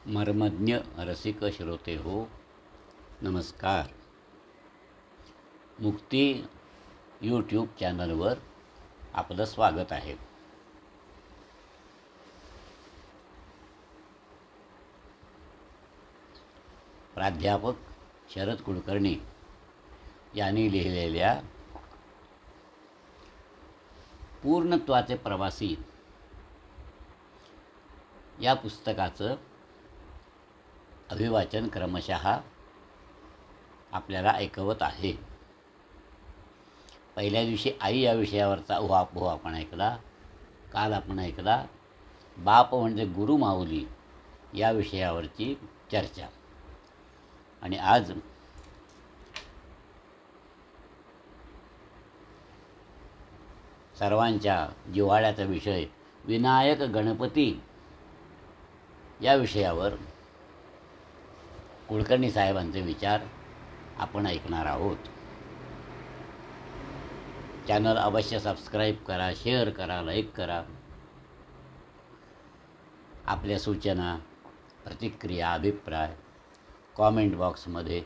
मर्मज्ञ रसिक श्रोते हो, नमस्कार. मुक्ती यूट्यूब चॅनलवर आपलं स्वागत आहे. प्राध्यापक शरद कुलकर्णी यांनी लिहिलेल्या पूर्णत्वाचे प्रवासी या पुस्तकाचं अभिवाचन क्रमशः आपल्याला ऐकवत आहे. पहिल्या दिवशी आई या विषयावरचा उहापोह आपण ऐकला. काल आपण ऐकला बाप म्हणजे गुरु माऊली या विषयावरची चर्चा. आणि आज सर्वांच्या जिव्हाळ्याचा विषय विनायक गणपती या विषयावर कुलकर्णी साहेबांचे विचार आपण ऐकणार आहोत. चॅनल अवश्य सबस्क्राईब करा, शेअर करा, लाईक करा. आपल्या सूचना, प्रतिक्रिया, अभिप्राय कॉमेंट बॉक्समध्ये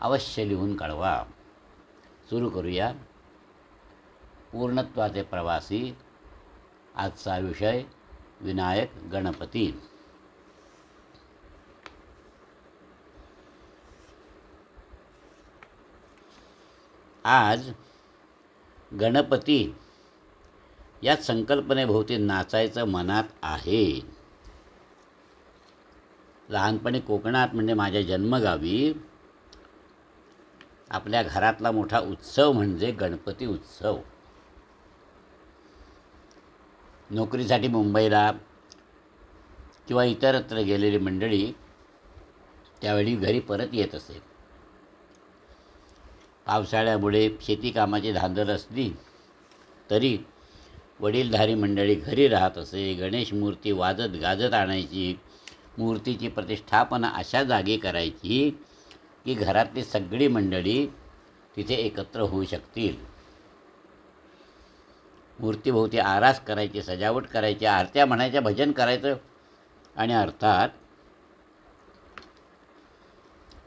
अवश्य लिहून कळवा. सुरू करूया पूर्णत्वाचे प्रवासी. आजचा विषय विनायक गणपती. आज गणपती या संकल्पनेभोवती नाचायचं मनात आहे. लहानपणी कोकणात म्हणजे माझ्या जन्मगावी आपल्या घरातला मोठा उत्सव म्हणजे गणपती उत्सव. नोकरीसाठी मुंबईला किंवा इतरत्र गेलेली मंडळी त्यावेळी घरी परत येत असे. पावसाळ्यामुळे शेती कामाची धांदल असली तरी वडीलधारी मंडळी घरी राहत असे. गणेश मूर्ती वाजत गाजत आणायची. मूर्तीची प्रतिष्ठापना अशा जागी करायची की घरातली सगळी मंडळी तिथे एकत्र होऊ शकतील. मूर्तीभोवती आरास करायची, सजावट करायची, आरत्या म्हणायच्या, भजन करायचं आणि अर्थात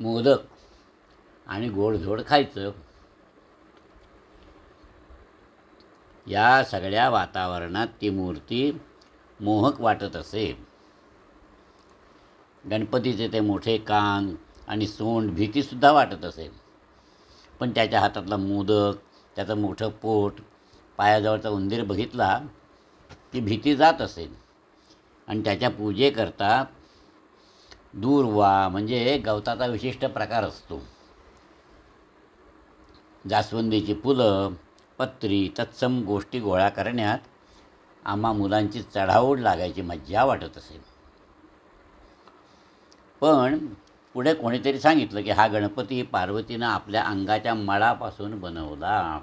मोदक आणि गोडधोड खायचं. या सगळ्या वातावरणात ती मूर्ती मोहक वाटत असे. गणपतीचे ते मोठे कान आणि सोंड भीतीसुद्धा वाटत असे. पण त्याच्या हातातला मोदक, त्याचं मोठं पोट, पायाजवळचा उंदीर बघितला की भीती जात असेल. आणि त्याच्या पूजेकरता दूर्वा म्हणजे गवताचा विशिष्ट प्रकार असतो. जास्वंदीची फुलं, पत्री, तत्सम गोष्टी गोळा करण्यात आम्हा मुलांची चढाओढ लागायची, मज्जा वाटत असेल. पण पुढे कोणीतरी सांगितलं की हा गणपती पार्वतीनं आपल्या अंगाच्या मळापासून बनवला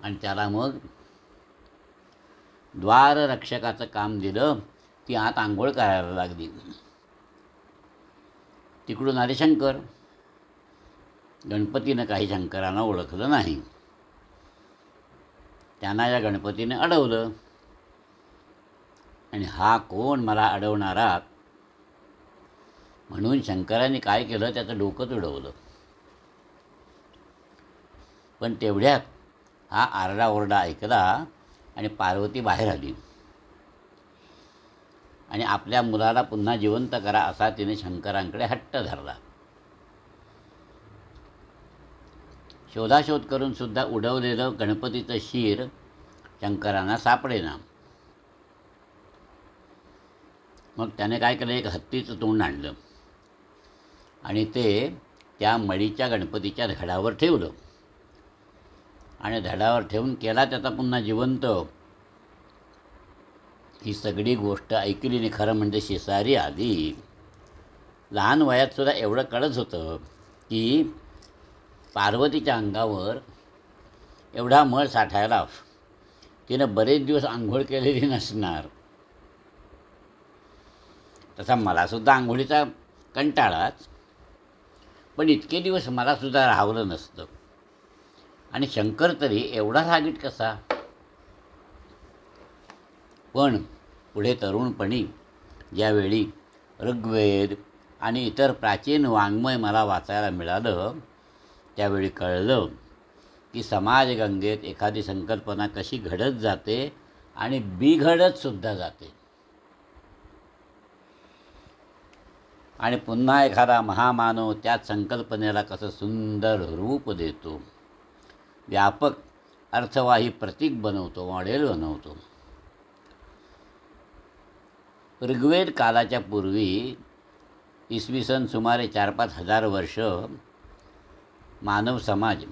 आणि त्याला मग द्वाररक्षकाचं काम दिलं. ती आत आंघोळ करायला लागली. तिकडून आले शंकर. गणपतीनं काही शंकरांना ओळखलं नाही. त्यांना या गणपतीने अडवलं आणि हा कोण मला अडवणारा म्हणून शंकरांनी काय केलं, त्याचं डोकंच उडवलं. पण तेवढ्यात हा आरडाओरडा ऐकला आणि पार्वती बाहेर आली आणि आपल्या मुलाला पुन्हा जिवंत करा असा तिने शंकरांकडे हट्ट धरला. शोधाशोध करून सुद्धा उडवलेलं गणपतीचं शीर शंकरांना सापडेना. मग त्याने काय केलं, एक हत्तीचं तोंड आणलं आणि ते त्या मळीच्या गणपतीच्या धडावर ठेवलं आणि धडावर ठेवून केला त्याचा पुन्हा जिवंत. ही सगळी गोष्ट ऐकली आणि खरं म्हणजे शेजारी आली. लहान वयातसुद्धा एवढं कळत होतं की पार्वतीच्या अंगावर एवढा मळ साठायला तिनं बरेच दिवस आंघोळ केलेली नसणार. तसा मलासुद्धा आंघोळीचा कंटाळाच, पण इतके दिवस मलासुद्धा राहावलं नसतं. आणि शंकर तरी एवढा रागीट कसा? पण पुढे तरुणपणी ज्यावेळी ऋग्वेद आणि इतर प्राचीन वाङ्मय मला वाचायला मिळालं त्यावेळी कळलं की समाजगंगेत एखादी संकल्पना कशी घडत जाते आणि बिघडतसुद्धा जाते. आणि पुन्हा एखादा महामानव त्याच संकल्पनेला कसं सुंदर रूप देतो, व्यापक अर्थवाही प्रतीक बनवतो, मॉडेल बनवतो. ऋग्वेद कालाच्या पूर्वी इसवी सन सुमारे 4-5 हजार वर्ष मानव समाज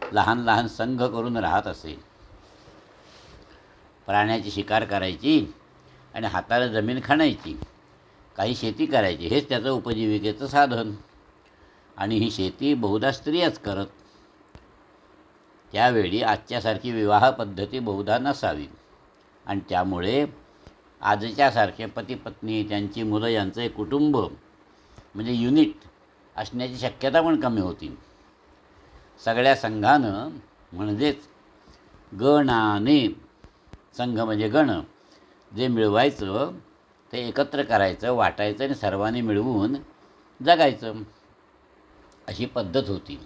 लहान लहान संघ करून राहत असे. प्राण्याची शिकार करायची आणि हाताला जमीन खणायची, काही शेती करायची, हेच त्याचं उपजीविकेचं साधन. आणि ही शेती बहुधा स्त्रियाच करत. त्यावेळी आजच्यासारखी विवाह पद्धती बहुधा नसावी आणि त्यामुळे आजच्यासारखे पती पत्नी, त्यांची मुलं यांचं एक कुटुंब म्हणजे युनिट असण्याची शक्यता पण कमी होती. सगळ्या संघानं म्हणजेच गणाने, संघ म्हणजे गण, जे मिळवायचं ते एकत्र करायचं, वाटायचं आणि सर्वांनी मिळवून जगायचं, अशी पद्धत होती.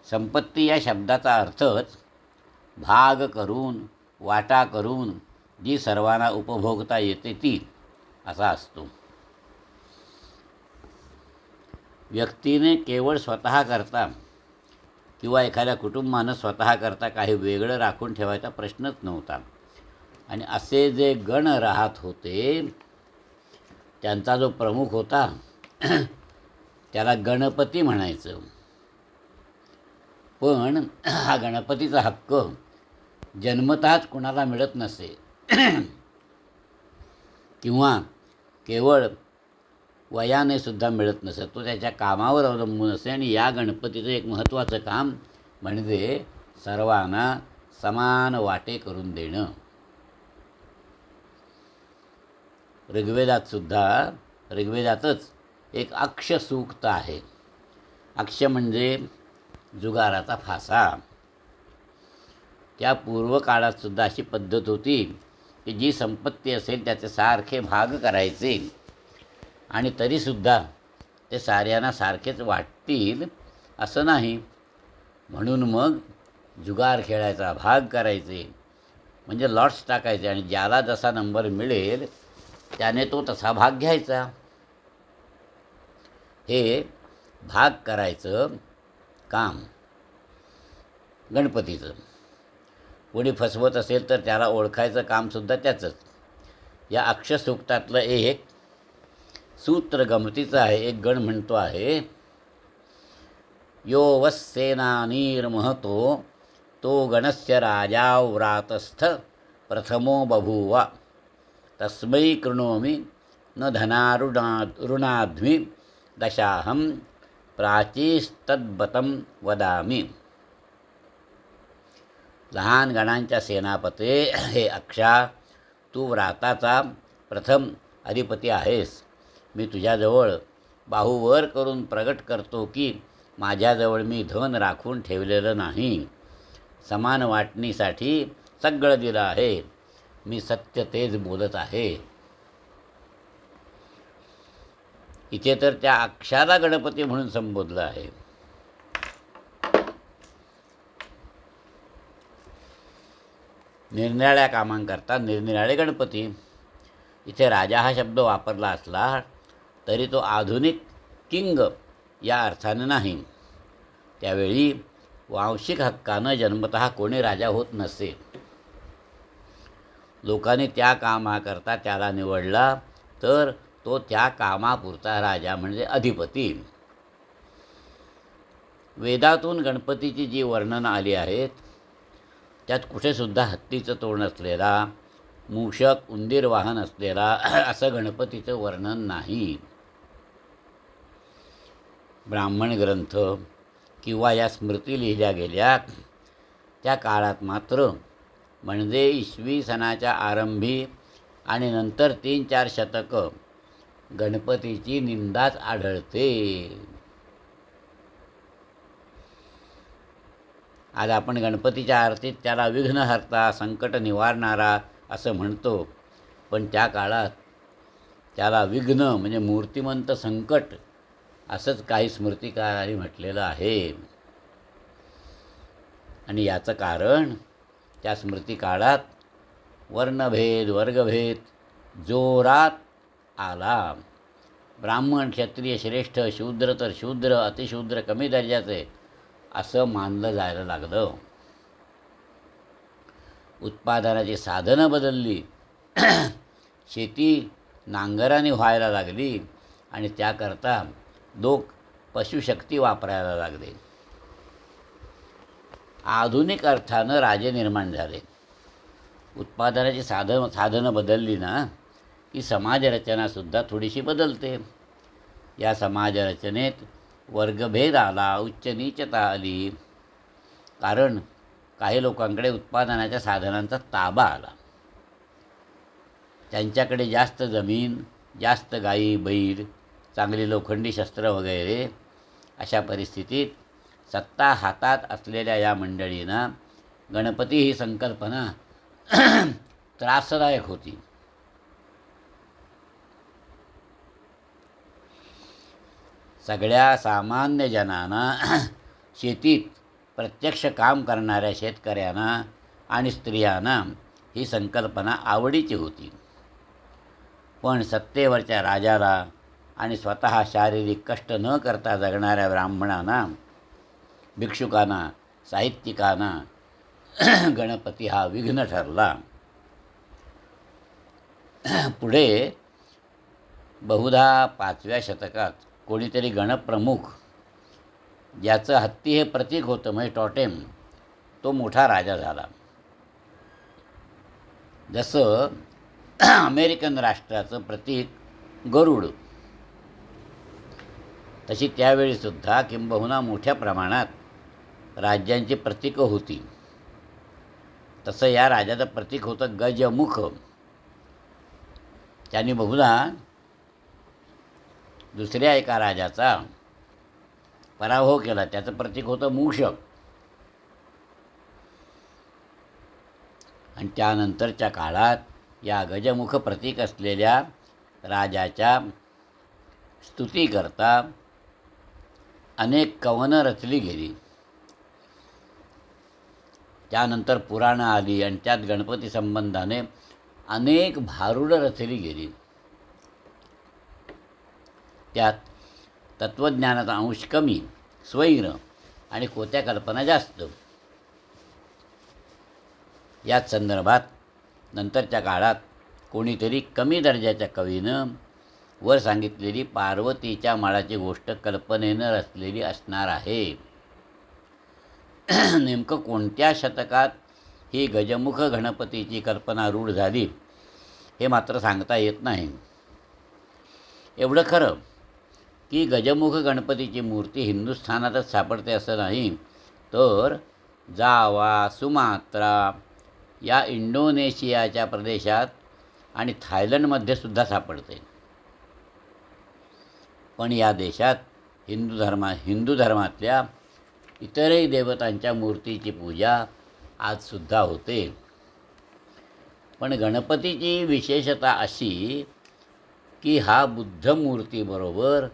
संपत्ती या शब्दाचा अर्थच भाग करून, वाटा करून जी सर्वांना उपभोगता येते ती असा असतो. व्यक्तीने केवळ स्वतः करता किंवा एखाद्या कुटुंबानं स्वतः करता काही वेगळं राखून ठेवायचा प्रश्नच नव्हता. आणि असे जे गण राहत होते त्यांचा जो प्रमुख होता त्याला गणपती म्हणायचं. पण हा गणपतीचा हक्क जन्मतःच कुणाला मिळत नसे किंवा केवळ वयाने सुद्धा मिळत नसे. तो त्याच्या कामावर अवलंबून असे. आणि या गणपतीचं एक महत्त्वाचं काम म्हणजे सर्वांना समान वाटे करून देणं. ऋग्वेदातच एक अक्ष सूक्त आहे. अक्ष म्हणजे जुगाराचा फासा. त्या पूर्व काळात सुद्धा अशी पद्धत होती की जी संपत्ती असेल त्याचे सारखे भाग करायचे आणि तरीसुद्धा ते साऱ्यांना सारखेच वाटतील असं नाही. म्हणून मग जुगार खेळायचा, भाग करायचे म्हणजे लॉट्स टाकायचे आणि ज्याला जसा नंबर मिळेल त्याने तो तसा भाग घ्यायचा. हे भाग करायचं काम गणपतीचं. कोणी फसवत असेल तर त्याला ओळखायचं कामसुद्धा त्याचंच. या अक्षसूक्तातलं एक सूत्र गमतीचं आहे. एक गण म्हणतो आहे, यो वस्सेनानीर्महतो तो गणस्य राजा व्रातस्थ प्रथमो बभूव तस्मै कृणोमि न धनारुणाध्वी दशाहं प्राचीस्तद्बतं वदामि. लहान गणांच्या सेनापते हे अक्षा, तू व्राताचा प्रथम अधिपती आहेस. मी तुझ्याजवळ बाहूवर करून प्रगट करतो की माझ्याजवळ मी धन राखून ठेवलेलं नाही. समान वाटणीसाठी सगळं दिलं आहे. मी सत्य तेच बोलत आहे. इथे तर त्या अक्षाला गणपती म्हणून संबोधलं आहे. निरनिराळ्या कामांकरता निरनिराळे गणपती. इथे राजा हा शब्द वापरला असला तरी तो आधुनिक किंग या अर्थाने नाही. त्यावेळी वांशिक हक्कानं जन्मतः कोणी राजा होत नसे. लोकांनी त्या कामाकरता त्याला निवडला तर तो त्या कामापुरता राजा म्हणजे अधिपती. वेदातून गणपतीची जी वर्णनं आली आहेत त्यात कुठेसुद्धा हत्तीचं तोंड असलेला, मूषक, उंदीर वाहन असलेला असं गणपतीचं वर्णन नाही. ब्राह्मण ग्रंथ किंवा या स्मृती लिहिल्या गेल्या त्या काळात मात्र म्हणजे इसवी सनाच्या आरंभी आणि नंतर 3-4 शतकं गणपतीची निंदाच आढळते. आज आपण गणपतीच्या आरतीत त्याला विघ्नहर्ता, संकट निवारणारा असं म्हणतो. पण त्या काळात त्याला विघ्न म्हणजे मूर्तिमंत संकट असंच काही स्मृतिकारांनी म्हटलेलं आहे. आणि याचं कारण त्या स्मृतिकाळात वर्णभेद वर्गभेद जोरात आला. ब्राह्मण क्षत्रिय श्रेष्ठ, शूद्र तर शूद्र, अतिशूद्र कमी दर्जाचे असं मानलं जायला लागलं. उत्पादनाची साधनं बदलली. शेती नांगराने व्हायला लागली आणि त्याकरता लोक पशुशक्ती वापरायला लागले. आधुनिक अर्थानं राजे निर्माण झाले. उत्पादनाची साधनं बदलली ना की समाजरचनासुद्धा थोडीशी बदलते. या समाजरचनेत वर्गभेद आला, उच्च नीचता आली. कारण काही लोकांकडे उत्पादनाच्या साधनांचा ताबा आला. त्यांच्याकडे जास्त जमीन, जास्त गाई बैल, चांगली लोखंडी शस्त्र वगैरे. अशा परिस्थितीत सत्ता हातात असलेल्या या मंडळींना गणपती ही संकल्पना त्रासदायक होती. सगळ्या सामान्य जनांना, शेतीत प्रत्यक्ष काम करणाऱ्या शेतकऱ्यांना आणि स्त्रियांना ही संकल्पना आवडीची होती. पण सत्तेवरच्या राजाला आणि स्वतः शारीरिक कष्ट न करता जगणाऱ्या ब्राह्मणांना, भिक्षुकांना, साहित्यिकांना गणपती हा विघ्न ठरला. पुढे बहुधा 5व्या शतकात कोणीतरी गणप्रमुख, ज्याचं हत्ती हे प्रतीक होतं म्हणजे टॉटेम, तो मोठा राजा झाला. जसं अमेरिकन राष्ट्राचं प्रतीक गरुड, तशी त्यावेळीसुद्धा किंबहुना मोठ्या प्रमाणात राज्यांची प्रतीकं होती. तसं या राजाचं प्रतीक होतं गजमुख. त्यांनी बहुधा दुसऱ्या एका राजाचा पराभव केला. त्याचं प्रतीक होतं मूषक. आणि त्यानंतरच्या काळात या गजमुख प्रतीक असलेल्या राजाच्या स्तुतीकरता अनेक कवनं रचली गेली. त्यानंतर पुराणं आली आणि त्यात गणपती संबंधाने अनेक भारुडं रचली गेली. त्यात तत्त्वज्ञानाचा अंश कमी, स्वैर आणि खोट्या कल्पना जास्त. याच संदर्भात नंतरच्या काळात कोणीतरी कमी दर्जाच्या कवीनं वर सांगितलेली पार्वतीच्या माळाची गोष्ट कल्पनेनं रचलेली असणार आहे. नेमकं कोणत्या शतकात ही गजमुख गणपतीची कल्पना रूढ झाली हे मात्र सांगता येत नाही. एवढं खरं की गजमुख गणपतीची मूर्ती हिंदुस्थानातच सापडते असं नाही, तर जावा, सुमात्रा या इंडोनेशियाच्या प्रदेशात आणि थायलंडमध्ये सुद्धा सापडते. पण या देशात हिंदू धर्मातल्या इतरही देवतांच्या मूर्तीची पूजा आजसुद्धा होते. पण गणपतीची विशेषता अशी की हा बुद्ध मूर्तीबरोबर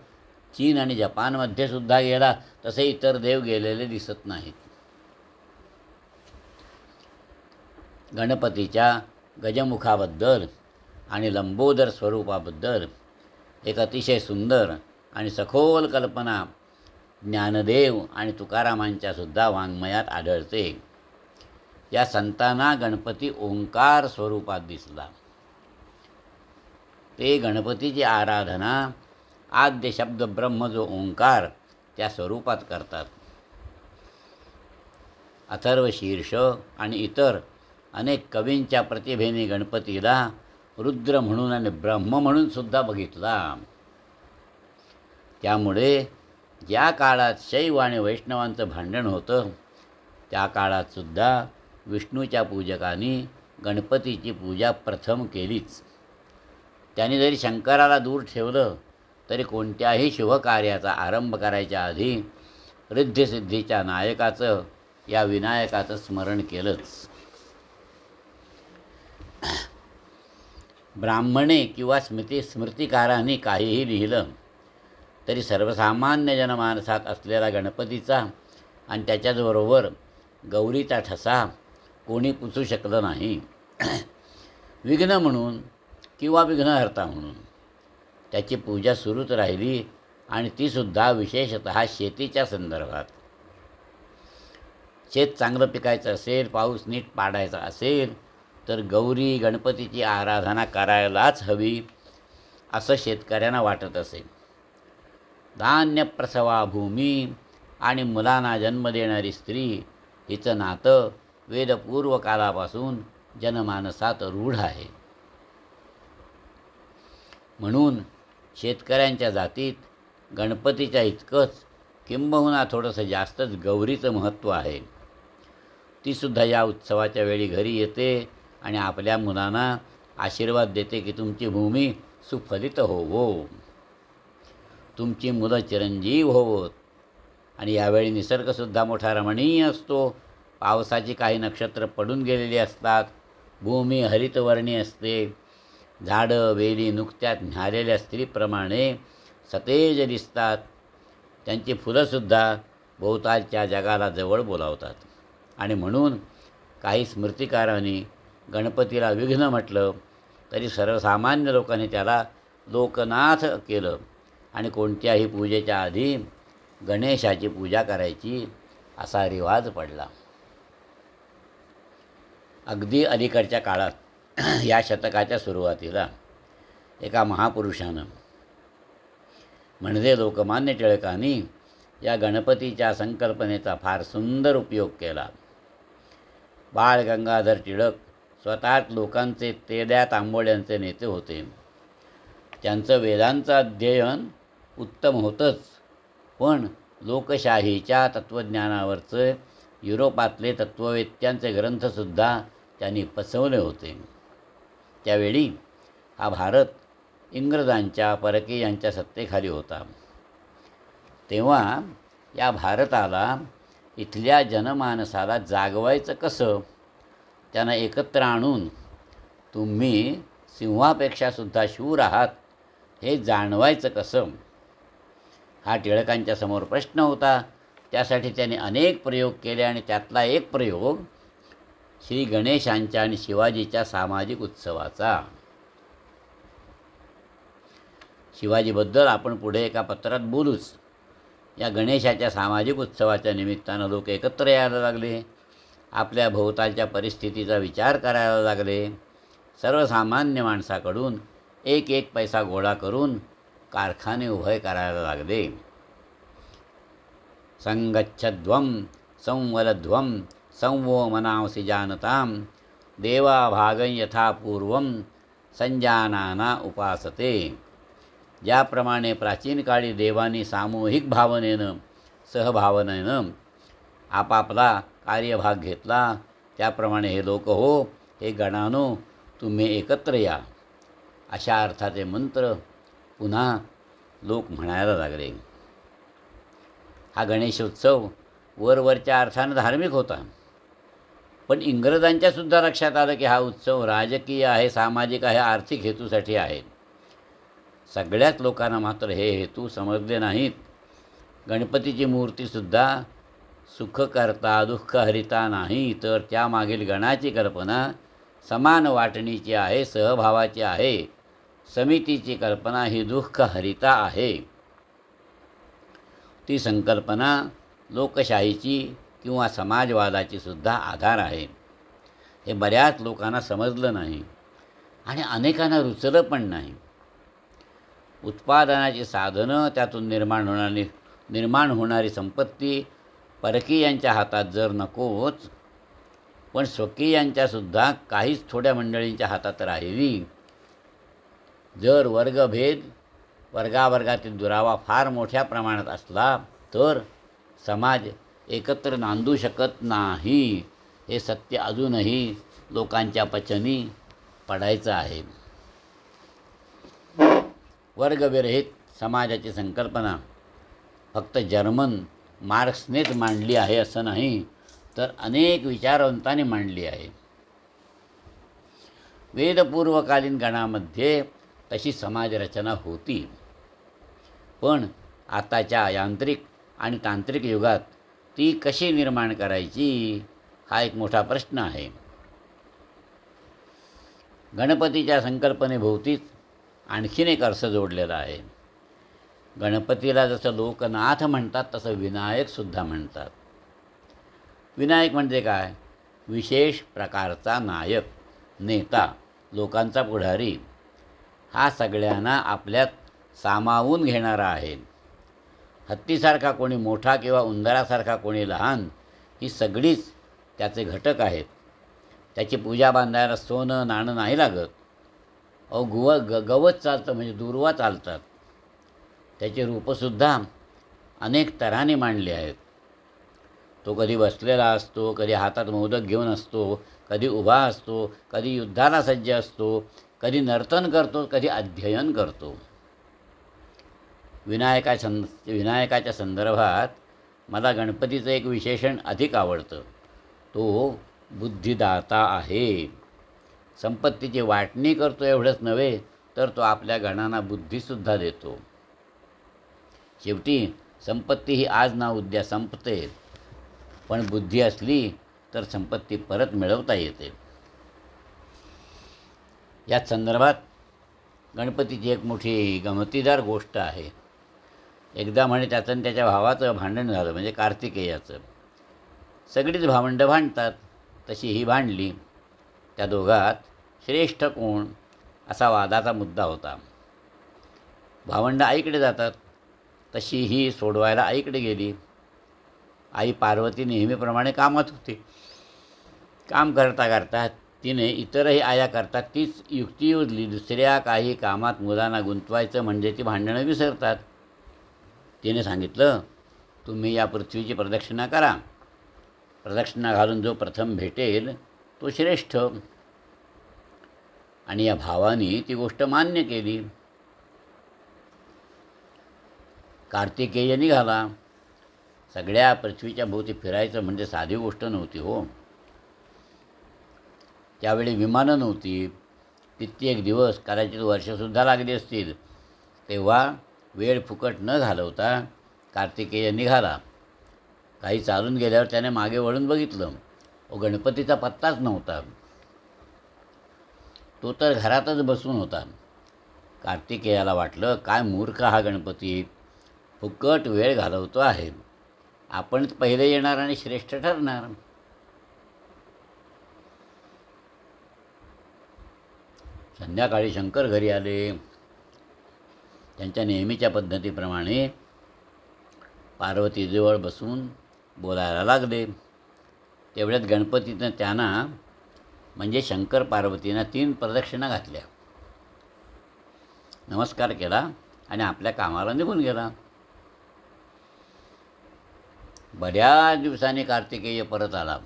चीन आणि जपानमध्ये सुद्धा गेला, तसे इतर देव गेलेले दिसत नाहीत. गणपतीच्या गजमुखाबद्दल आणि लंबोदर स्वरूपाबद्दल एक अतिशय सुंदर आणि सखोल कल्पना ज्ञानदेव आणि तुकारामांच्यासुद्धा वाङ्मयात आढळते. या संतांना गणपती ओंकार स्वरूपात दिसला. ते गणपतीची आराधना आद्य शब्द ब्रह्म जो ओंकार त्या स्वरूपात करतात. अथर्व शीर्ष आणि इतर अनेक कवींच्या प्रतिभेने गणपतीला रुद्र म्हणून आणि ब्रह्म म्हणून सुद्धा बघितला. त्यामुळे ज्या काळात शैव आणि वैष्णवांचं भांडण होतं त्या काळातसुद्धा विष्णूच्या पूजकांनी गणपतीची पूजा प्रथम केलीच. त्यांनी जरी शंकराला दूर ठेवलं तरी कोणत्याही शुभकार्याचा आरंभ करायच्या आधी रिद्धिसिद्धीच्या नायकाचं, या विनायकाचं स्मरण केलंच. ब्राह्मणे किंवा स्मृतिकारांनी काहीही लिहिलं तरी सर्वसामान्य जनमानसात असलेला गणपतीचा आणि त्याच्याचबरोबर गौरीचा ठसा कोणी पुसू शकलं नाही. विघ्न म्हणून किंवा विघ्नहर्ता म्हणून त्याची पूजा सुरूच राहिली आणि तीसुद्धा विशेषतः शेतीच्या संदर्भात. शेत चांगलं पिकायचं असेल, पाऊस नीट पाडायचा असेल तर गौरी गणपतीची आराधना करायलाच हवी असं शेतकऱ्यांना वाटत असे. धान्य प्रसवा भूमी आणि मुलांना जन्म देणारी स्त्री हिचं नातं वेदपूर्व कालापासून जनमानसात रूढ आहे. म्हणून शेतकऱ्यांच्या जातीत गणपतीच्या इतकंच किंबहुना थोडंसं जास्तच गौरीचं महत्त्व आहे. तीसुद्धा या उत्सवाच्या वेळी घरी येते आणि आपल्या मुलांना आशीर्वाद देते की तुमची भूमी सुफलित होवो, तुमची मुलं चिरंजीव होवोत. आणि यावेळी निसर्गसुद्धा मोठा रमणीय असतो. पावसाची काही नक्षत्र पडून गेलेली असतात, भूमी हरितवर्णी असते, झाडं वेली नुकत्यात न्याहाळलेल्या स्त्रीप्रमाणे सतेज दिसतात. त्यांची फुलंसुद्धा भोवतालच्या जगाला जवळ बोलावतात. आणि म्हणून काही स्मृतिकारांनी गणपतीला विघ्न म्हटलं तरी सर्वसामान्य लोकांनी त्याला लोकनाथ केलं आणि कोणत्याही पूजेच्या आधी गणेशाची पूजा करायची असा रिवाज पडला. अगदी अलीकडच्या काळात या शतकाच्या सुरुवातीला एका महापुरुषानं म्हणजे लोकमान्य टिळकांनी या गणपतीच्या संकल्पनेचा फार सुंदर उपयोग केला. बाळ गंगाधर टिळक स्वतःच लोकांचे तेल्या तांबोळ्यांचे नेते होते. त्यांचं वेदांचं अध्ययन उत्तम होतंच, पण लोकशाहीच्या तत्त्वज्ञानावरचे युरोपातले तत्त्ववेत्त्यांचे ग्रंथसुद्धा त्यांनी पचवले होते. त्यावेळी हा भारत इंग्रजांच्या परकीयांच्या सत्तेखाली होता. तेव्हा या भारताला इथल्या जनमानसाला जागवायचं कसं, त्यांना एकत्र आणून तुम्ही सिंहापेक्षासुद्धा शूर आहात हे जाणवायचं कसं, हा टिळकांच्या समोर प्रश्न होता. त्यासाठी त्यांनी अनेक प्रयोग केले आणि त्यातला एक प्रयोग श्री गणेशांच्या आणि शिवाजीच्या सामाजिक उत्सवाचा. शिवाजीबद्दल आपण पुढे एका पत्रात बोलूच. या गणेशाच्या सामाजिक उत्सवाच्या निमित्तानं लोक एकत्र यायला लागले, आपल्या भोवतालच्या परिस्थितीचा विचार करायला लागले. सर्वसामान्य माणसाकडून एक एक पैसा गोळा करून कारखाने उभे करायला लागले. संगच्छध्वं संवलध्वं संवो मनांसि जानतां देवा भागं यथा पूर्वं संजानाना उपासते. ज्याप्रमाणे प्राचीन काळी देवांनी सामूहिक भावनेनं सहभावनेनं आपापला कार्यभाग घेतला, त्याप्रमाणे हे लोक हो, हे गणानो, तुम्ही एकत्र या, अशा अर्थाचे मंत्र पुन्हा लोक म्हणायला लागले. हा गणेशोत्सव वरवरच्या अर्थानं धार्मिक होता, पण इंग्रजांच्यासुद्धा लक्षात आलं की हा उत्सव राजकीय आहे, सामाजिक आहे, आर्थिक हेतूसाठी आहे. सगळ्याच लोकांना मात्र हे हेतू समजले नाहीत. गणपतीची मूर्तीसुद्धा सुखकर्ता दुःखहरिता नाही, तर त्यामागील गणाची कल्पना समान वाटणीची आहे, सहभावाची आहे. समितीची कल्पना ही दुःखहरिता आहे. ती संकल्पना लोकशाहीची किंवा समाजवादाची सुद्धा आधार आहे. हे बऱ्याच लोकांना समजलं नाही आणि अनेकांना रुचलं पण नाही. उत्पादनाची साधनं, त्यातून निर्माण होणारी संपत्ती परकीयांच्या हातात जर नकोच, पण स्वकीयांच्यासुद्धा काहीच थोड्या मंडळींच्या हातात राहिली, जर वर्गभेद वर्गावर्गातील दुरावा फार मोठ्या प्रमाणात असला तर समाज एकत्र नांदू शकत नाही. हे सत्य अजूनही लोकांच्या पचनी पडायचं आहे. वर्गविरहित समाजाची संकल्पना फक्त जर्मन मार्क्सनेच मांडली आहे असं नाही, तर अनेक विचारवंतांनी मांडली आहे. वेदपूर्वकालीन गणामध्ये तशी समाजरचना होती, पण आताच्या यांत्रिक आणि तांत्रिक युगात ती कशी निर्माण करायची हा एक मोठा प्रश्न आहे. गणपतीच्या संकल्पनेभोवतीच आणखीन एक अर्थ जोडलेला आहे. गणपतीला जसं लोकनाथ म्हणतात तसं विनायकसुद्धा म्हणतात. विनायक म्हणजे काय? विशेष प्रकारचा नायक, नेता, लोकांचा पुढारी. हा सगळ्यांना आपल्यात सामावून घेणारा आहे. हत्तीसारखा कोणी मोठा किंवा उंदरासारखा कोणी लहान, ही सगळीच त्याचे घटक आहेत. त्याची पूजा बांधायला सोनं नाणं नाही लागत. गवत चालतं म्हणजे दुर्वा चालतात. त्याची रूपंसुद्धा अनेक तऱ्हाने मांडली आहेत. तो कधी बसलेला असतो, कधी हातात मोदक घेऊन असतो, कधी उभा असतो, कधी युद्धाला सज्ज असतो, कधी नर्तन करतो, कधी अध्ययन करतो. विनायकाच्या संदर्भात मला गणपतीचं एक विशेषण अधिक आवडतं. तो बुद्धिदाता आहे. संपत्तीची वाटणी करतो एवढंच नव्हे, तर तो आपल्या गणांना बुद्धीसुद्धा देतो. शेवटी संपत्ती ही आज ना उद्या संपते, पण बुद्धी असली तर संपत्ती परत मिळवता येते. या संदर्भात गणपतीची एक मोठी गमतीदार गोष्ट आहे. एकदा म्हणे त्याचं आणि त्याच्या भावाचं भांडण झालं, म्हणजे कार्तिकेयाचं. सगळीच भावंडं भांडतात, तशी ही भांडली. त्या दोघात श्रेष्ठ कोण असा वादाचा मुद्दा होता. भावंडं आईकडे जातात, तशी ही सोडवायला आईकडे गेली. आई पार्वती नेहमीप्रमाणे कामात होती. काम करता करता तिने इतरही आया करतात तीच युक्ती योजली. दुसऱ्या काही कामात मुलांना गुंतवायचं म्हणजे ती भांडणं विसरतात. तिने सांगितलं, तुम्ही या पृथ्वीची प्रदक्षिणा करा. प्रदक्षिणा घालून जो प्रथम भेटेल तो श्रेष्ठ. आणि या भावानी ती गोष्ट मान्य केली. कार्तिकेय निघाला. सगळ्या पृथ्वीच्या भोवती फिरायचं म्हणजे साधी गोष्ट नव्हती हो. त्यावेळी विमानं नव्हती. कित्येक दिवस, कदाचित वर्षसुद्धा लागली असतील. तेव्हा वेळ फुकट न घालवता कार्तिकेय निघाला. काही चालून गेल्यावर त्याने मागे वळून बघितलं. गणपतीचा पत्ताच नव्हता. तो तर घरातच बसून होता. कार्तिकेयाला वाटलं, काय मूर्ख हा गणपती, फुकट वेळ घालवतो आहे. आपणच पहिले येणार आणि श्रेष्ठ ठरणार. संध्याकाळी शंकर घरी आले. त्यांच्या नेहमीच्या पद्धतीप्रमाणे पार्वतीजवळ बसून बोलायला लागले. तेवढ्यात गणपतीनं त्यांना म्हणजे शंकर पार्वतींना 3 प्रदक्षिणा घातल्या, नमस्कार केला आणि आपल्या कामाला निघून गेला. बऱ्याच दिवसांनी कार्तिकेय परत आला.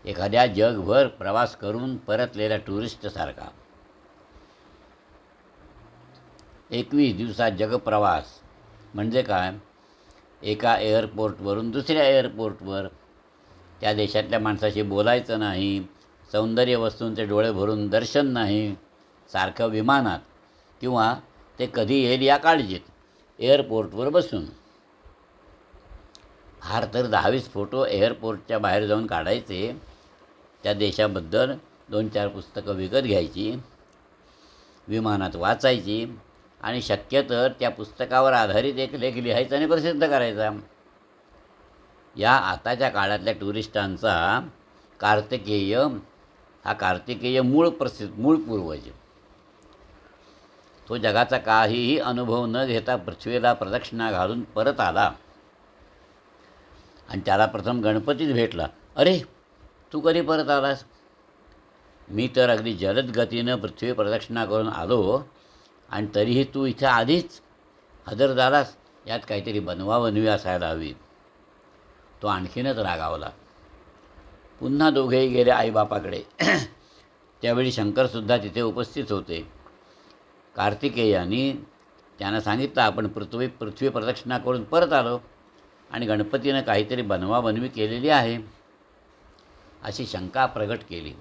एखाद्या जगभर प्रवास करून परतलेल्या टुरिस्टसारखा. 21 दिवसात जगप्रवास म्हणजे काय? एका एअरपोर्टवरून दुसऱ्या एअरपोर्टवर. त्या देशातल्या माणसाशी बोलायचं नाही, सौंदर्य वस्तूंचे डोळे भरून दर्शन नाही, सारखं विमानात किंवा ते कधी येईल या काळजीत एअरपोर्टवर बसून. फार तर 10-20 फोटो एअरपोर्टच्या बाहेर जाऊन काढायचे. त्या देशाबद्दल 2-4 पुस्तकं विकत घ्यायची, विमानात वाचायची आणि शक्य तर त्या पुस्तकावर आधारित एक लेख लिहायचा आणि प्रसिद्ध करायचा. या आताच्या काळातल्या टुरिस्टांचा कार्तिकेय मूळ पूर्वज. तो जगाचा काहीही अनुभव न घेता पृथ्वीला प्रदक्षिणा घालून परत आला आणि त्याला प्रथम गणपतीच भेटला. अरे, तू कधी परत आलास? मी तर अगदी जलद गतीनं पृथ्वी प्रदक्षिणा करून आलो आणि तरीही तू इथं आधीच हजर झालास. यात काहीतरी बनवाबनवी असायला हवी. तो आणखीनच रागावला. पुन्हा दोघेही गेले आईबापाकडे. त्यावेळी शंकरसुद्धा तिथे उपस्थित होते. कार्तिकेयानी त्यांना सांगितलं, आपण पृथ्वी प्रदक्षिणा करून परत आलो आणि गणपतीनं काहीतरी बनवाबनवी केलेली आहे अशी शंका प्रगट केली.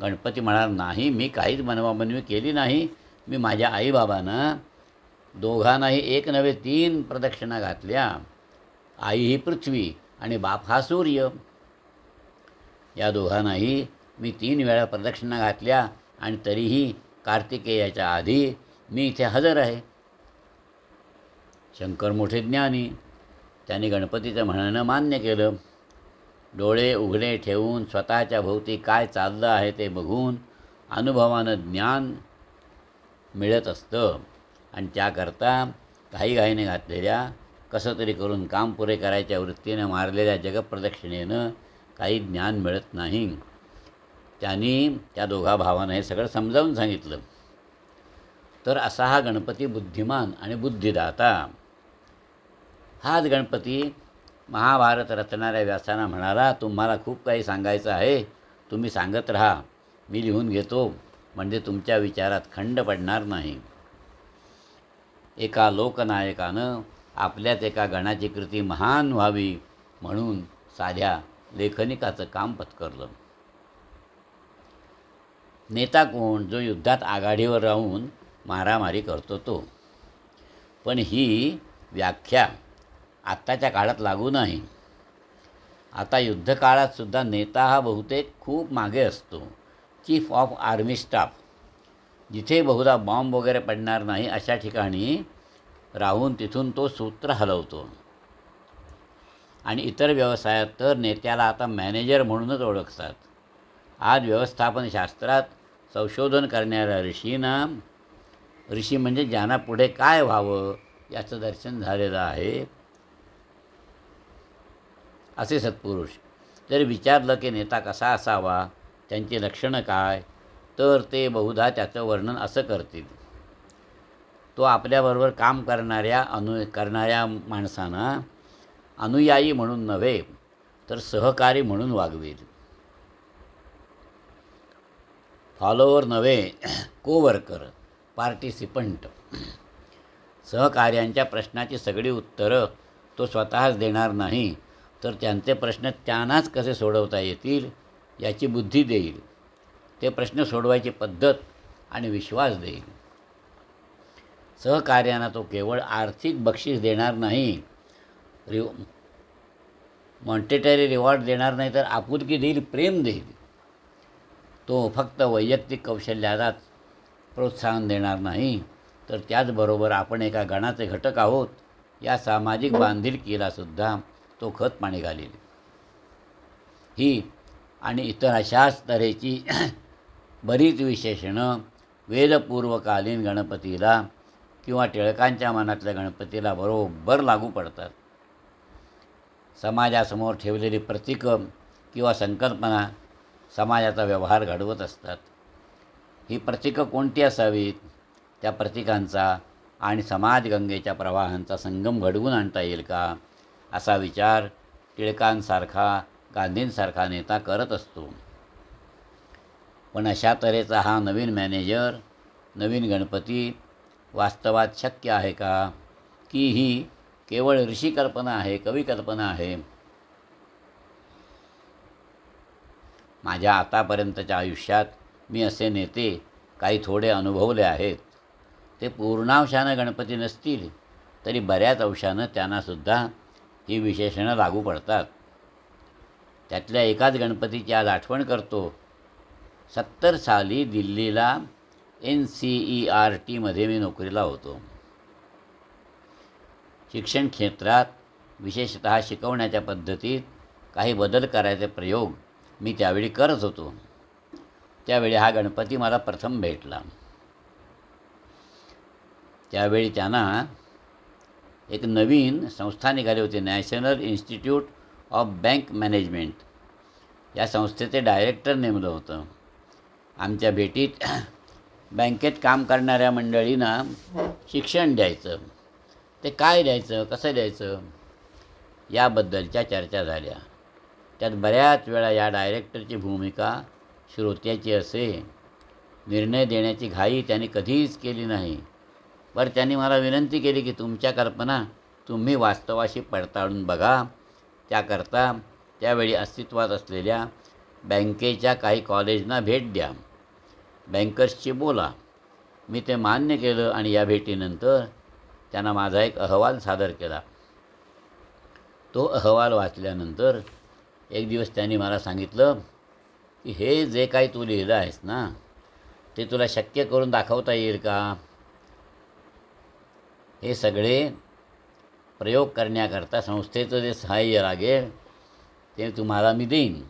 गणपती म्हणाला, नाही, मी काहीच बनवाबनवी केली नाही. मी माझ्या आईबाबांना दोघांनाही एक नव्हे 3 प्रदक्षिणा घातल्या. आई ही पृथ्वी आणि बाप हा सूर्य. या दोघांनाही मी 3 वेळा प्रदक्षिणा घातल्या आणि तरीही कार्तिकेयाच्या आधी मी इथे हजर आहे. शंकर मोठे ज्ञानी. त्यांनी गणपतीचं म्हणणं मान्य केलं. डोळे उघडे ठेवून स्वतःच्या भोवती काय चाललं आहे ते बघून अनुभवानं ज्ञान मिळत असतं आणि त्याकरता घाईघाईने घातलेल्या, कसं तरी करून काम पुरे करायच्या वृत्तीनं मारलेल्या जगप्रदक्षिणेनं काही ज्ञान मिळत नाही. त्यांनी त्या दोघा भावांना हे सगळं समजावून सांगितलं. तर असा हा गणपती बुद्धिमान आणि बुद्धिदाता. हाच गणपती महाभारत रचणाऱ्या व्यासांना म्हणाला, तुम्हाला खूप काही सांगायचं आहे, तुम्ही सांगत राहा, मी लिहून घेतो, म्हणजे तुमच्या विचारात खंड पडणार नाही. एका लोकनायकानं आपल्याच एका गणाची कृती महान व्हावी म्हणून साध्या लेखनिकाचं काम पत्करलं. नेता कोण? जो युद्धात आघाडीवर राहून मारामारी करतो तो. पण ही व्याख्या आत्ताच्या काळात लागू नाही. आता युद्धकाळातसुद्धा नेता हा बहुतेक खूप मागे असतो. Chief of army staff. जिथे बहुधा बॉम्ब वगैरे पडणार नाही अशा ठिकाणी राहून तिथून तो सूत्र हलवतो. आणि इतर व्यवसायात तर नेत्याला आता मॅनेजर म्हणूनच ओळखतात. आज व्यवस्थापनशास्त्रात संशोधन करणाऱ्या ऋषी म्हणजे ज्यांना पुढे काय व्हावं याचं दर्शन झालेलं आहे असे सत्पुरुष जर विचारलं की नेता कसा असावा, त्यांची लक्षणं काय, तर ते बहुधा त्याचं वर्णन असं करतील. तो आपल्याबरोबर काम करणाऱ्या माणसांना अनुयायी म्हणून नव्हे तर सहकारी म्हणून वागवेल. फॉलोवर नव्हे, कोवर्कर, पार्टिसिपंट. सहकार्यांच्या प्रश्नाची सगळी उत्तरं तो स्वतःच देणार नाही, तर त्यांचे प्रश्न त्यांनाच कसे सोडवता येतील याची बुद्धी देईल. ते प्रश्न सोडवायची पद्धत आणि विश्वास देईल. सहकार्यांना तो केवळ आर्थिक बक्षीस देणार नाही, मॉनिटरी रिवॉर्ड देणार नाही, तर आपुलकी देईल, प्रेम देईल. तो फक्त वैयक्तिक कौशल्यालाच प्रोत्साहन देणार नाही, तर त्याचबरोबर आपण एका गणाचे घटक आहोत या सामाजिक बांधिलकीलासुद्धा तो खत पाणी घालील. ही आणि इतर अशाच तऱ्हेची बरीच विशेषणं वेदपूर्वकालीन गणपतीला किंवा टिळकांच्या मनातल्या गणपतीला बरोबर लागू पडतात. समाजासमोर ठेवलेली प्रतीकं किंवा संकल्पना समाजाचा व्यवहार घडवत असतात. ही प्रतीकं कोणती असावीत? त्या प्रतीकांचा आणि समाजगंगेच्या प्रवाहांचा संगम घडवून आणता येईल का, असा विचार टिळकांसारखा, गांधींसारखा नेता करत असतो. पण अशा तऱ्हेचा हा नवीन मॅनेजर, नवीन गणपती वास्तवात शक्य आहे का, की ही केवळ ऋषी कल्पना आहे, कवी कल्पना आहे? माझ्या आतापर्यंतच्या आयुष्यात मी असे नेते काही थोडे अनुभवले आहेत. ते पूर्णांशानं गणपती नसतील तरी बऱ्याच अंशानं त्यांनासुद्धा ही विशेषणं लागू पडतात. त्यातल्या एकाच गणपतीची आज आठवण करतो. 70 साली दिल्लीला NCERTमध्ये मी नोकरीला होतो. शिक्षण क्षेत्रात विशेषतः शिकवण्याच्या पद्धतीत काही बदल करायचे प्रयोग मी त्यावेळी करत होतो. त्यावेळी हा गणपती मला प्रथम भेटला. त्यावेळी त्यांना एक नवीन संस्था निघाली होती, national institute of bank management. या संस्थेचे डायरेक्टर नेमलं होतं. आमच्या भेटीत बँकेत काम करणाऱ्या मंडळींना शिक्षण द्यायचं, ते काय द्यायचं, कसं द्यायचं याबद्दलच्या चर्चा झाल्या. त्यात बऱ्याच वेळा या डायरेक्टरची भूमिका श्रोत्याची असे. निर्णय देण्याची घाई त्यांनी कधीच केली नाही. बरं, त्यांनी मला विनंती केली की तुमच्या कल्पना तुम्ही वास्तवाशी पडताळून बघा. त्याकरता त्यावेळी अस्तित्वात असलेल्या बँकेच्या काही कॉलेजना भेट द्या, बँकर्सशी बोला. मी ते मान्य केलं आणि या भेटीनंतर त्यांना माझा एक अहवाल सादर केला. तो अहवाल वाचल्यानंतर एक दिवस त्यांनी मला सांगितलं की हे जे काही तू लिहिलं आहेस ना, ते तुला शक्य करून दाखवता येईल का? हे सगळे प्रयोग करण्याकरता संस्थेचं जे सहाय्य लागेल ते तुम्हाला मी देईन.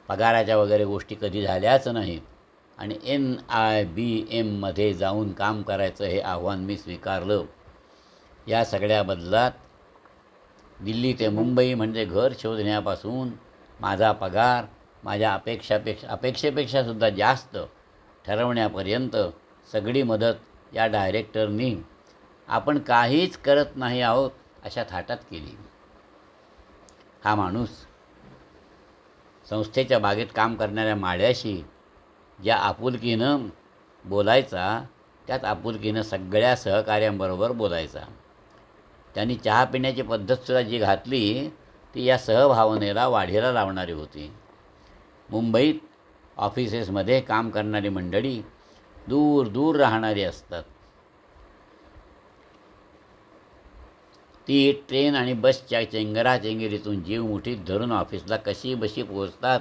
पगाराच्या वगैरे गोष्टी कधी झाल्याच नाहीत आणि NIBMमध्ये जाऊन काम करायचं हे आव्हान मी स्वीकारलं. या सगळ्या बदलात दिल्ली ते मुंबई म्हणजे घर शोधण्यापासून माझा पगार माझ्या अपेक्षेपेक्षासुद्धा जास्त ठरवण्यापर्यंत सगळी मदत या डायरेक्टरनी आपण काहीच करत नाही आहोत अशा थाटात केली. हा माणूस संस्थेच्या बागेत काम करणाऱ्या माळ्याशी ज्या आपुलकीनं बोलायचा, त्याच आपुलकीनं सगळ्या सहकाऱ्यांबरोबर बोलायचा. त्यांनी चहा पिण्याची पद्धतसुद्धा जी घातली ती या सहभावनेला वाढीला लावणारी होती. मुंबईत ऑफिसेसमध्ये काम करणारी मंडळी दूर दूर राहणारी असतात. ती ट्रेन आणि बसच्या चेंगराचेंगरीतून जीव मुठीत धरून ऑफिसला कशी बशी पोहोचतात,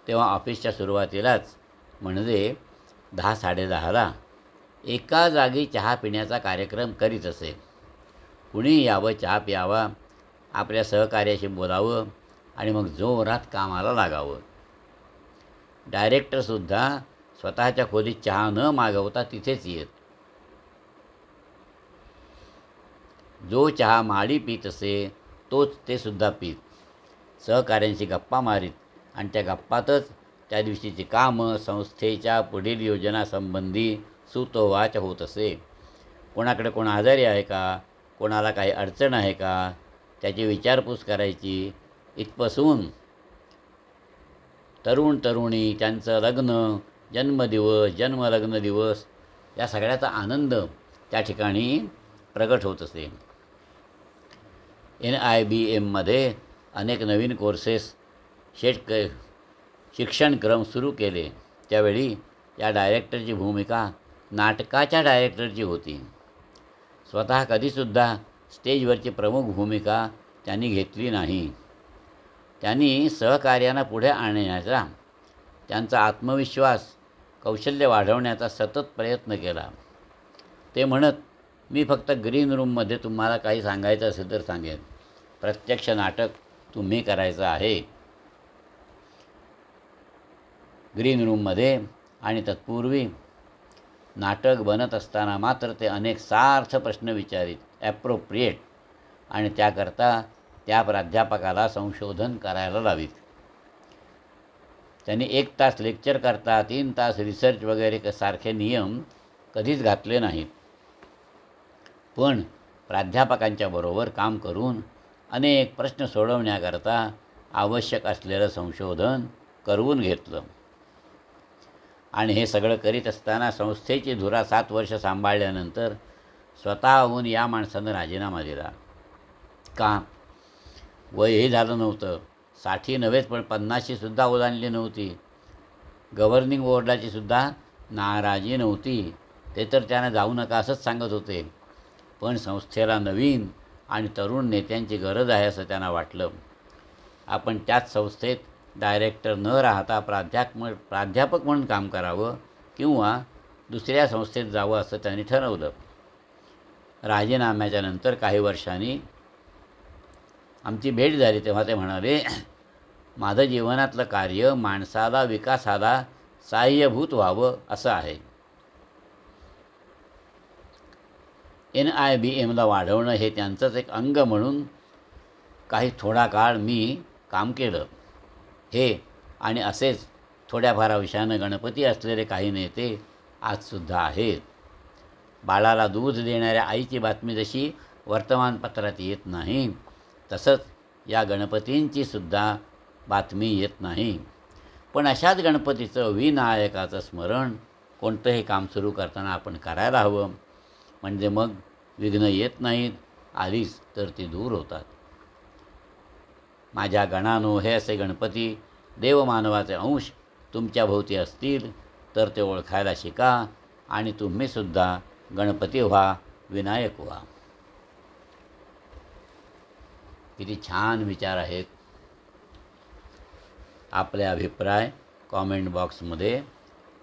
तेव्हा ऑफिसच्या सुरुवातीलाच म्हणजे 10-10:30ला एका जागी चहा पिण्याचा कार्यक्रम करीत असे. कुणी यावं, चहा प्यावा, आपल्या सहकार्याशी बोलावं आणि मग जोरात कामाला लागावं. डायरेक्टरसुद्धा स्वतःच्या खोलीत चहा न मागवता तिथेच येत. जो चहा माळी पीत असे तोच ते सुद्धा पीत, सहकाऱ्यांशी गप्पा मारीत आणि त्या गप्पातच त्या दिवशीची कामं, संस्थेच्या पुढील योजनासंबंधी सुतोवाच होत असे. कोणाकडे कोण आजारी आहे का, कोणाला काही अडचण आहे का, त्याची विचारपूस करायची. इथपासून तरुण तरुणी, त्यांचं लग्न, जन्मदिवस, जन्मलग्न दिवस या सगळ्याचा आनंद त्या ठिकाणी प्रगट होत असे. NIBMमध्ये अनेक नवीन कोर्सेस शिक्षणक्रम सुरू केले. त्यावेळी या डायरेक्टरची भूमिका नाटकाच्या डायरेक्टरची होती. स्वतः कधीसुद्धा स्टेजवरची प्रमुख भूमिका त्यांनी घेतली नाही. त्यांनी सहकार्यांना पुढे आणण्याचा, त्यांचा आत्मविश्वास, कौशल्य वाढवण्याचा सतत प्रयत्न केला. ते म्हणत, मी फक्त ग्रीन रूममध्ये तुम्हाला काही सांगायचं असेल तर सांगेन, प्रत्यक्ष नाटक तुम्ही करायचं आहे. ग्रीन रूममध्ये आणि तत्पूर्वी नाटक बनत असताना मात्र ते अनेक सार्थ प्रश्न विचारित, ॲप्रोप्रिएट, आणि त्याकरता त्या प्राध्यापकाला संशोधन करायला लावीत. त्यांनी 1 तास लेक्चर करता 3 तास रिसर्च वगैरे सारखे नियम कधीच घातले नाहीत. पण प्राध्यापकांच्या बरोबर काम करून अनेक प्रश्न सोडवण्याकरता आवश्यक असलेलं संशोधन करवून घेतलं. आणि हे सगळं करीत असताना संस्थेची धुरा 7 वर्ष सांभाळल्यानंतर स्वतःहून या माणसानं राजीनामा दिला. का? वयही झालं नव्हतं, 60 नव्हेच पण 50शीसुद्धा ओलांडली नव्हती. गव्हर्निंग बोर्डाची सुद्धा नाराजी नव्हती. ते तर त्यानं जाऊ नका असंच सांगत होते. पण संस्थेला नवीन आणि तरुण नेत्यांची गरज आहे असं त्यांना वाटलं. आपण त्याच संस्थेत डायरेक्टर न राहता प्राध्यापक म्हणून काम करावं किंवा दुसऱ्या संस्थेत जावं असं त्यांनी ठरवलं. राजीनाम्याच्या नंतर काही वर्षांनी आमची भेट झाली तेव्हा ते म्हणाले, माझं जीवनातलं कार्य माणसाला विकासाला सहाय्यभूत व्हावं असं आहे. NIBMला वाढवणं हे त्यांचंच एक अंग म्हणून काही थोडा काळ मी काम केलं. हे आणि असेच थोड्याफार अंशानं गणपती असलेले काही नेते आजसुद्धा आहेत. बाळाला दूध देणाऱ्या आईची बातमी जशी वर्तमानपत्रात येत नाही, तसंच या गणपतींची सुद्धा बातमी येत नाही. पण अशाच गणपतीचं, विनायकाचं स्मरण कोणतंही काम सुरू करताना आपण करायला हवं. म्हणजे मग विघ्न येत नाहीत, आलीच तर ती दूर होतात. माझ्या गणानो, हे असे गणपती देवमानवाचे अंश तुमच्या भोवती असतील तर ते ओळखायला शिका आणि तुम्हीसुद्धा गणपती व्हा, विनायक व्हा. किती छान विचार आहेत. आपले अभिप्राय कॉमेंट बॉक्समध्ये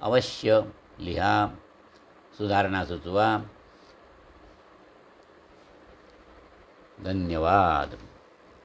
अवश्य लिहा, सुधारणा सुचवा. धन्यवाद.